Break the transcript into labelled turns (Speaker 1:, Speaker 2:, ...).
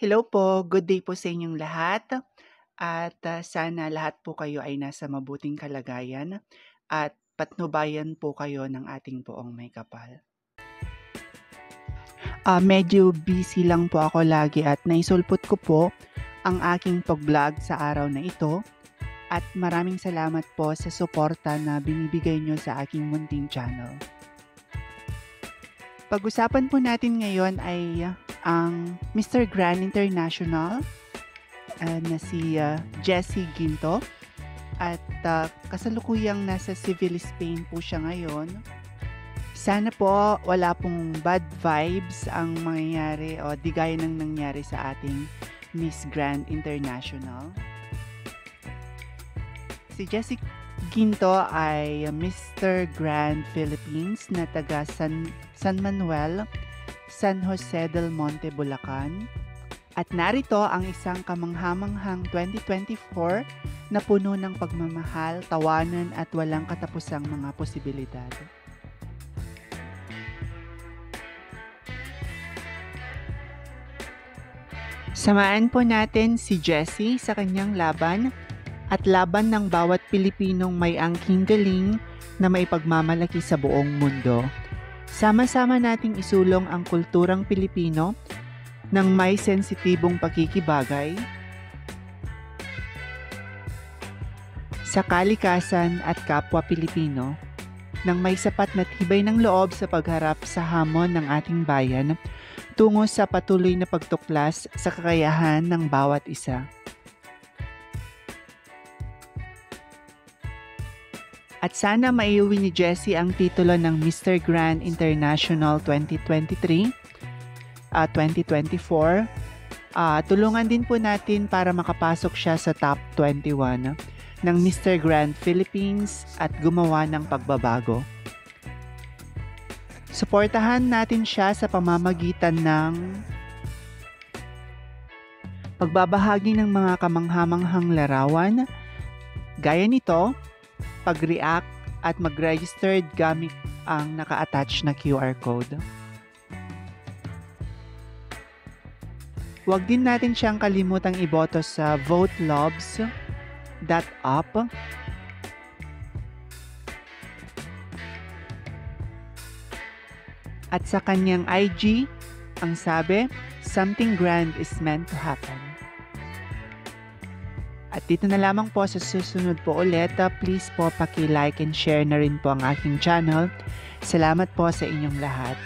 Speaker 1: Hello po, good day po sa inyong lahat at sana lahat po kayo ay nasa mabuting kalagayan at patnubayan po kayo ng ating poong may kapal. Medyo busy lang po ako lagi at naisulpot ko po ang aking pag-vlog sa araw na ito at maraming salamat po sa suporta na binibigay nyo sa aking munting channel. Pag-usapan po natin ngayon ay ang Mr. Grand International na si Jessie Ginto at kasalukuyang nasa Seville, Spain po siya ngayon. Sana po wala pong bad vibes ang mangyayari o di gaya ng nangyari sa ating Miss Grand International. Si Jessie Ginto ay Mr. Grand Philippines na taga San Manuel, San Jose del Monte, Bulacan. At narito ang isang kamanghamanghang 2024 na puno ng pagmamahal, tawanan at walang katapusang mga posibilidad. Samahan po natin si Jessie sa kanyang laban at laban ng bawat Pilipinong may angking galing na maipagmamalaki sa buong mundo. Sama-sama nating isulong ang kulturang Pilipino ng may sensitibong pakikibagay sa kalikasan at kapwa Pilipino ng may sapat na tibay ng loob sa pagharap sa hamon ng ating bayan tungo sa patuloy na pagtuklas sa kakayahan ng bawat isa. At sana maiuwi ni Jessie ang titulo ng Mr. Grand International 2023, 2024. Tulungan din po natin para makapasok siya sa top 21 ng Mr. Grand Philippines at gumawa ng pagbabago. Suportahan natin siya sa pamamagitan ng pagbabahagi ng mga kamanghamanghang larawan, gaya nito, pag-react at mag-registered gamit ang naka-attach na QR code. Huwag din natin siyang kalimutang iboto sa votelobs.app at sa kanyang IG, ang sabi, "Something grand is meant to happen." At dito na lamang po sa susunod po ulit. Please po paki-like and share na rin po ang aking channel. Salamat po sa inyong lahat.